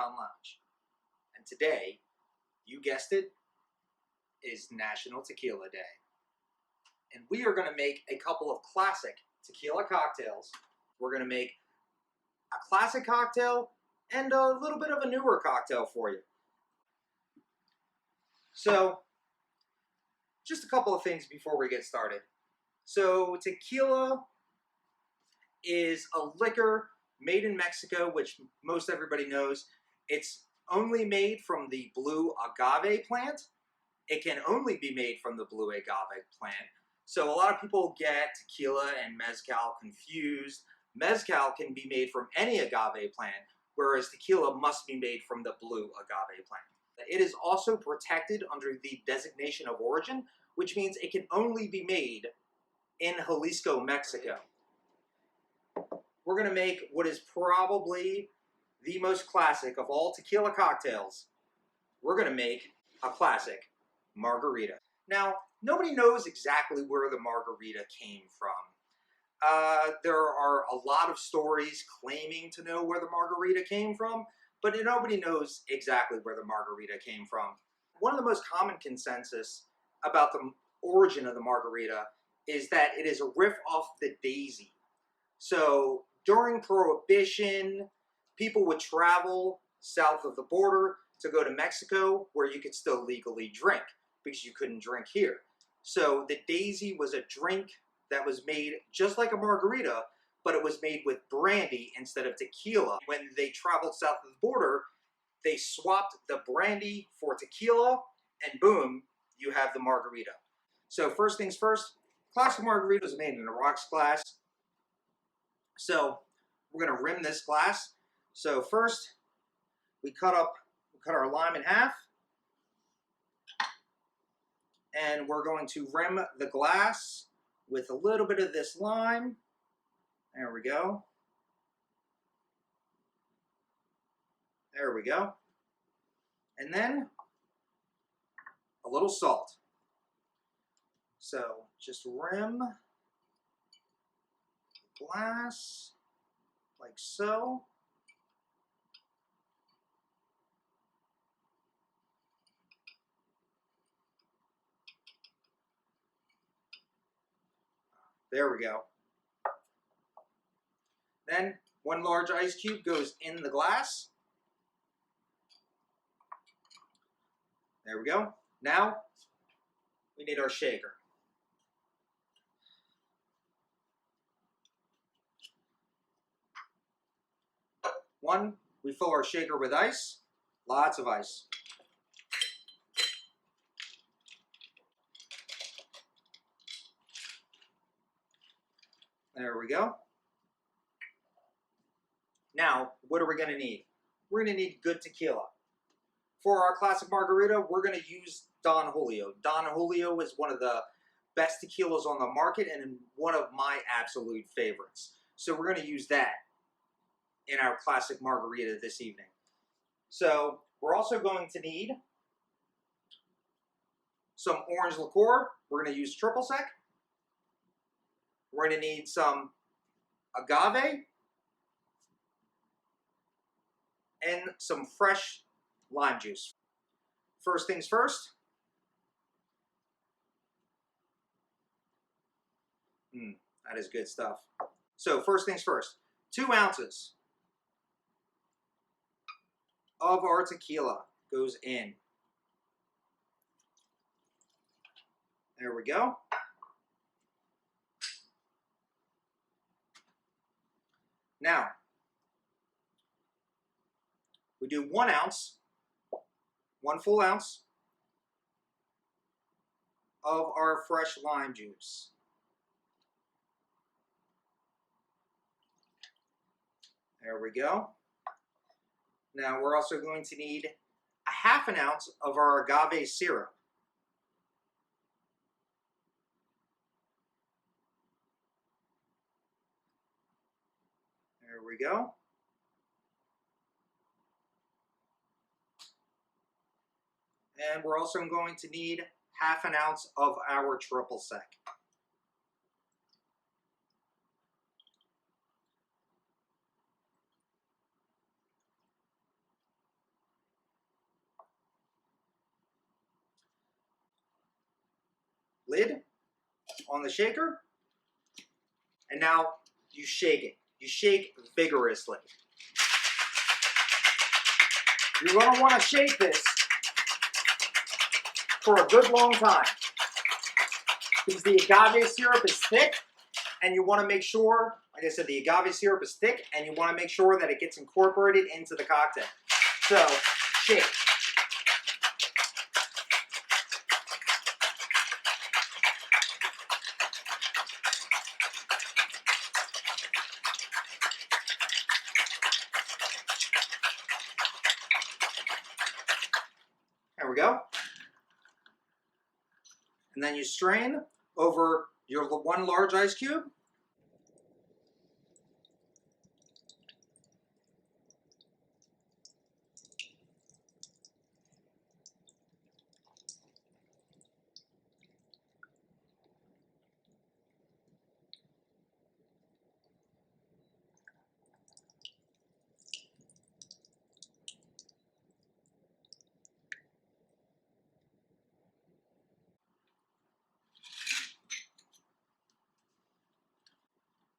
Underground Lounge. And today, you guessed it, is National Tequila Day. And we are going to make a couple of classic tequila cocktails. We're going to make a classic cocktail and a little bit of a newer cocktail for you. So, just a couple of things before we get started. So, tequila is a liquor made in Mexico, which most everybody knows. It's only made from the blue agave plant. It can only be made from the blue agave plant. So a lot of people get tequila and mezcal confused. Mezcal can be made from any agave plant, whereas tequila must be made from the blue agave plant. It is also protected under the designation of origin, which means it can only be made in Jalisco, Mexico. We're going to make what is probably the most classic of all tequila cocktails. We're going to make a classic margarita. Now, nobody knows exactly where the margarita came from. There are a lot of stories claiming to know where the margarita came from, but nobody knows exactly where the margarita came from. One of the most common consensus about the origin of the margarita is that it is a riff off the daisy. So during Prohibition, people would travel south of the border to go to Mexico, where you could still legally drink because you couldn't drink here. So the daisy was a drink that was made just like a margarita, but it was made with brandy instead of tequila. When they traveled south of the border, they swapped the brandy for tequila, and boom, you have the margarita. So first things first, classic margarita is made in a rocks glass. So we're going to rim this glass. So first, we cut our lime in half, and we're going to rim the glass with a little bit of this lime. There we go. There we go. And then a little salt. So just rim the glass like so. There we go. Then one large ice cube goes in the glass. There we go. Now we need our shaker. One, we fill our shaker with ice, lots of ice. There we go. Now, what are we going to need? We're going to need good tequila. For our classic margarita, we're going to use Don Julio. Don Julio is one of the best tequilas on the market and one of my absolute favorites. So we're going to use that in our classic margarita this evening. So we're also going to need some orange liqueur. We're going to use triple sec. We're going to need some agave and some fresh lime juice. First things first. That is good stuff. So first things first, 2 ounces of our tequila goes in. There we go. Now, we do 1 ounce, 1 full ounce of our fresh lime juice. There we go. Now we're also going to need a half an ounce of our agave syrup. There we go. And we're also going to need half an ounce of our triple sec. lid on the shaker, and now you shake it. You shake vigorously. You're going to want to shake this for a good long time because the agave syrup is thick, and you want to make sure, like I said, the agave syrup is thick, and you want to make sure that it gets incorporated into the cocktail. So, shake. There we go. And then you strain over your one large ice cube.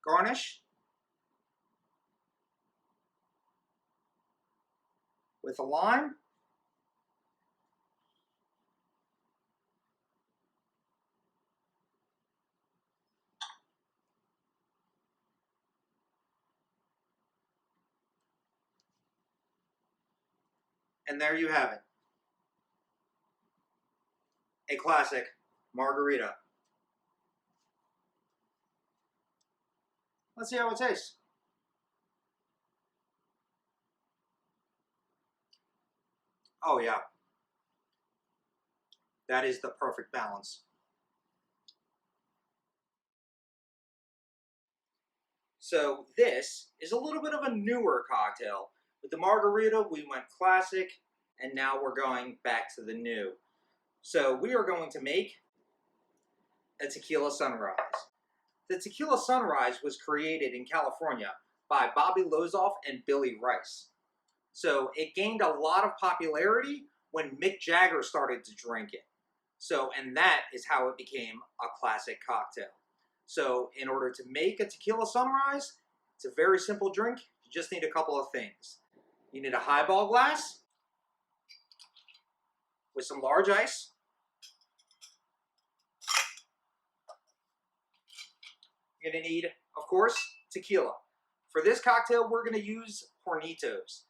Garnish with a lime. And there you have it. A classic margarita. Let's see how it tastes. Oh yeah. That is the perfect balance. So this is a little bit of a newer cocktail. With the margarita, we went classic, and now we're going back to the new. So we are going to make a tequila sunrise. The tequila sunrise was created in California by Bobby Lozoff and Billy Rice. So it gained a lot of popularity when Mick Jagger started to drink it. So, and that is how it became a classic cocktail. So in order to make a tequila sunrise, it's a very simple drink. You just need a couple of things. You need a highball glass with some large ice. You're going to need, of course, tequila. For this cocktail, we're going to use Hornitos.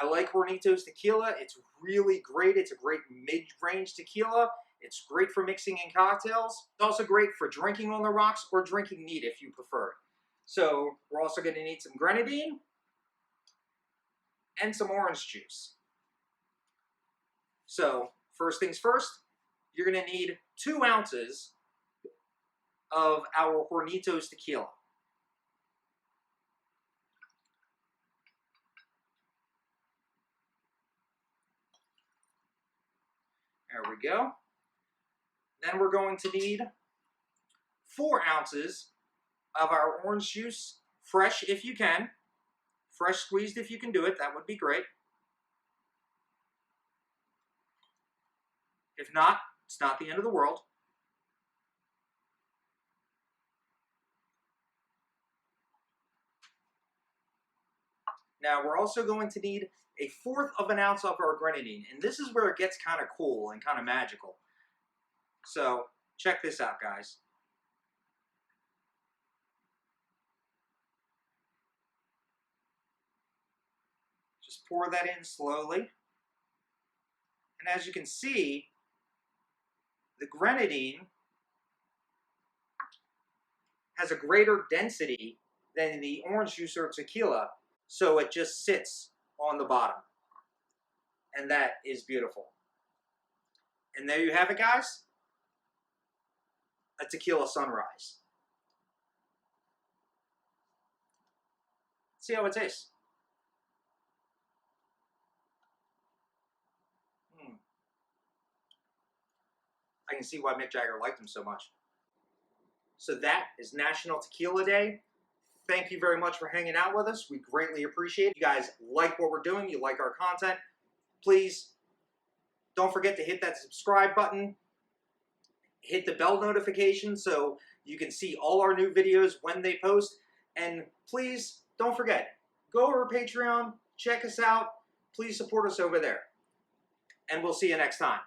I like Hornitos tequila. It's really great. It's a great mid-range tequila. It's great for mixing in cocktails. It's also great for drinking on the rocks or drinking neat if you prefer. So we're also going to need some grenadine and some orange juice. So first things first, you're going to need 2 ounces of our Hornitos tequila. There we go. Then we're going to need 4 ounces of our orange juice, fresh if you can. Fresh squeezed if you can do it, that would be great. If not, it's not the end of the world. Now we're also going to need 1/4 of an ounce of our grenadine, and this is where it gets kind of cool and kind of magical. So check this out, guys. Just pour that in slowly. And as you can see, the grenadine has a greater density than the orange juice or tequila, so it just sits on the bottom. And that is beautiful. And there you have it, guys. A tequila sunrise. See how it tastes. I can see why Mick Jagger liked him so much. So that is National Tequila Day. Thank you very much for hanging out with us. We greatly appreciate it. If you guys like what we're doing, you like our content, please don't forget to hit that subscribe button hit the bell notification so you can see all our new videos when they post. And please don't forget, go over to Patreon, check us out. Please support us over there. And we'll see you next time.